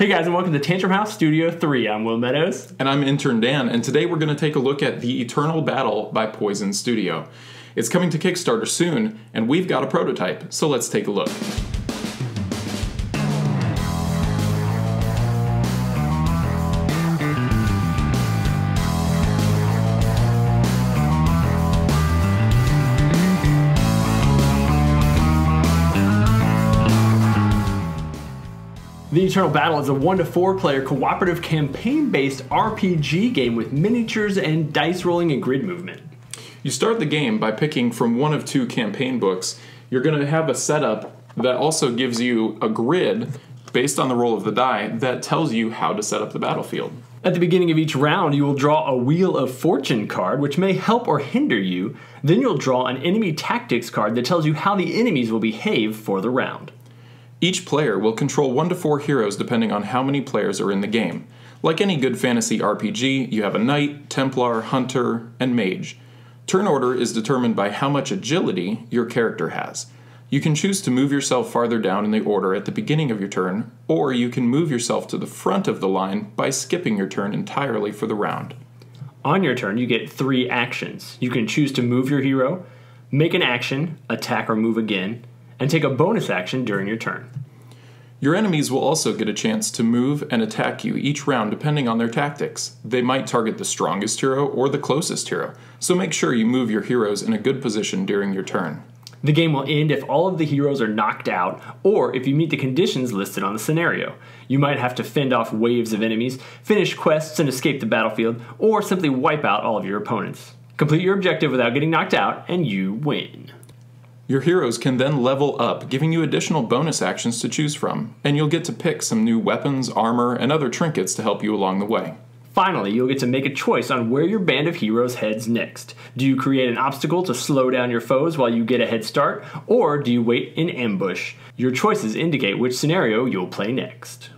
Hey guys, and welcome to Tantrum House Studio 3. I'm Will Meadows. And I'm Intern Dan, and today we're going to take a look at The Eternal Battle by Poison Studio. It's coming to Kickstarter soon, and we've got a prototype, so let's take a look. The Eternal Battle is a 1 to 4 player cooperative campaign-based RPG game with miniatures and dice rolling and grid movement. You start the game by picking from one of two campaign books. You're going to have a setup that also gives you a grid based on the roll of the die that tells you how to set up the battlefield. At the beginning of each round, you will draw a Wheel of Fortune card, which may help or hinder you. Then you'll draw an Enemy Tactics card that tells you how the enemies will behave for the round. Each player will control 1 to 4 heroes depending on how many players are in the game. Like any good fantasy RPG, you have a Knight, Templar, Hunter, and Mage. Turn order is determined by how much agility your character has. You can choose to move yourself farther down in the order at the beginning of your turn, or you can move yourself to the front of the line by skipping your turn entirely for the round. On your turn, you get 3 actions. You can choose to move your hero, make an action, attack or move again, and take a bonus action during your turn. Your enemies will also get a chance to move and attack you each round depending on their tactics. They might target the strongest hero or the closest hero, so make sure you move your heroes in a good position during your turn. The game will end if all of the heroes are knocked out, or if you meet the conditions listed on the scenario. You might have to fend off waves of enemies, finish quests and escape the battlefield, or simply wipe out all of your opponents. Complete your objective without getting knocked out, and you win. Your heroes can then level up, giving you additional bonus actions to choose from, and you'll get to pick some new weapons, armor, and other trinkets to help you along the way. Finally, you'll get to make a choice on where your band of heroes heads next. Do you create an obstacle to slow down your foes while you get a head start, or do you wait in ambush? Your choices indicate which scenario you'll play next.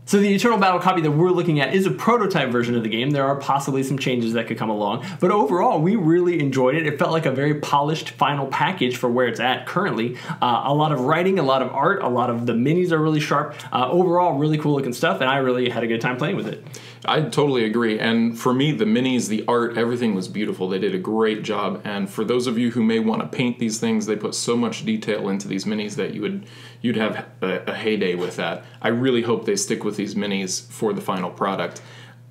So the Eternal Battle copy that we're looking at is a prototype version of the game. There are possibly some changes that could come along, but overall we really enjoyed it. It felt like a very polished final package for where it's at currently. A lot of writing, a lot of art, a lot of the minis are really sharp. Overall, really cool looking stuff, and I really had a good time playing with it. I totally agree, and for me, the minis, the art, everything was beautiful. They did a great job, and for those of you who may want to paint these things, they put so much detail into these minis that you'd have a heyday with that. I really hope they stick with these minis for the final product.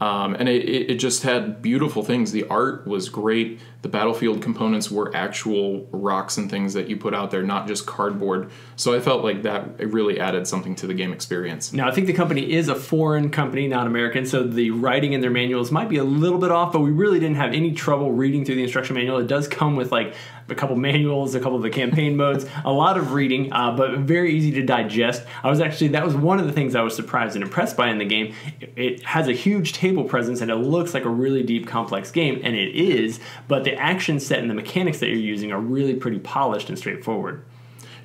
And it just had beautiful things. The art was great. The battlefield components were actual rocks and things that you put out there, not just cardboard. So I felt like that it really added something to the game experience. Now, I think the company is a foreign company, not American, so the writing in their manuals might be a little bit off, but we really didn't have any trouble reading through the instruction manual. It does come with like a couple manuals, a couple of the campaign modes, a lot of reading, but very easy to digest. That was one of the things I was surprised and impressed by in the game. It has a huge table presence and it looks like a really deep, complex game, and it is, but the action set and the mechanics that you're using are really pretty polished and straightforward.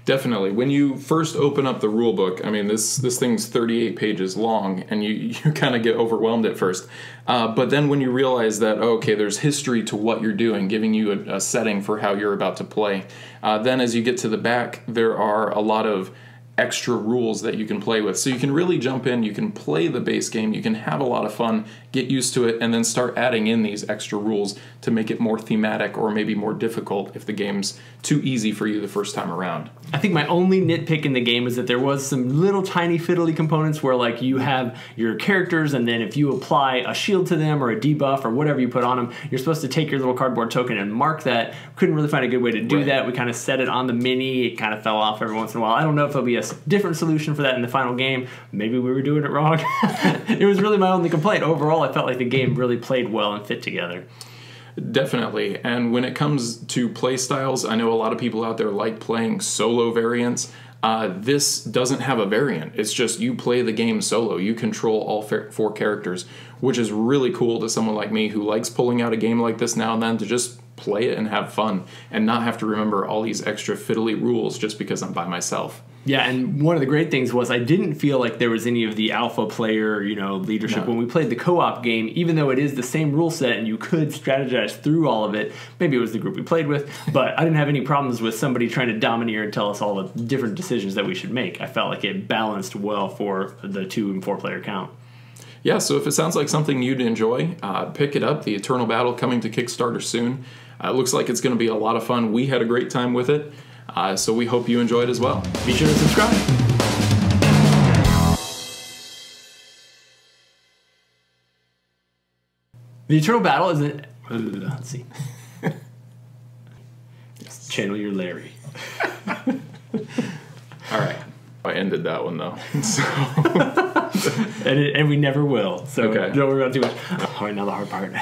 Definitely. When you first open up the rulebook, I mean, this thing's 38 pages long, and you kind of get overwhelmed at first. But then when you realize that, okay, there's history to what you're doing, giving you a setting for how you're about to play, then as you get to the back, there are a lot of extra rules that you can play with. So you can really jump in, you can play the base game, you can have a lot of fun, get used to it, and then start adding in these extra rules to make it more thematic or maybe more difficult if the game's too easy for you the first time around. I think my only nitpick in the game is that there was some little tiny fiddly components where like you have your characters, and then if you apply a shield to them or a debuff or whatever you put on them, you're supposed to take your little cardboard token and mark that. Couldn't really find a good way to do that. We kind of set it on the mini. It kind of fell off every once in a while. I don't know if there'll be a different solution for that in the final game. Maybe we were doing it wrong. It was really my only complaint. Overall, I felt like the game really played well and fit together. Definitely. And when it comes to play styles, I know a lot of people out there like playing solo variants. This doesn't have a variant. It's just you play the game solo. You control all 4 characters, which is really cool to someone like me who likes pulling out a game like this now and then to just play it and have fun and not have to remember all these extra fiddly rules just because I'm by myself. Yeah, and one of the great things was I didn't feel like there was any of the alpha player, leadership. No. When we played the co-op game, even though it is the same rule set and you could strategize through all of it, maybe it was the group we played with, but I didn't have any problems with somebody trying to domineer and tell us all the different decisions that we should make. I felt like it balanced well for the 2 and 4 player count. Yeah, so if it sounds like something you'd enjoy, pick it up. The Eternal Battle coming to Kickstarter soon. It looks like it's going to be a lot of fun. We had a great time with it, so we hope you enjoy it as well. Be sure to subscribe. The Eternal Battle is an... Let's see. Channel your Larry. All right. I ended that one, though. So. and we never will. So okay. Don't worry about it too much. All right, now the hard part.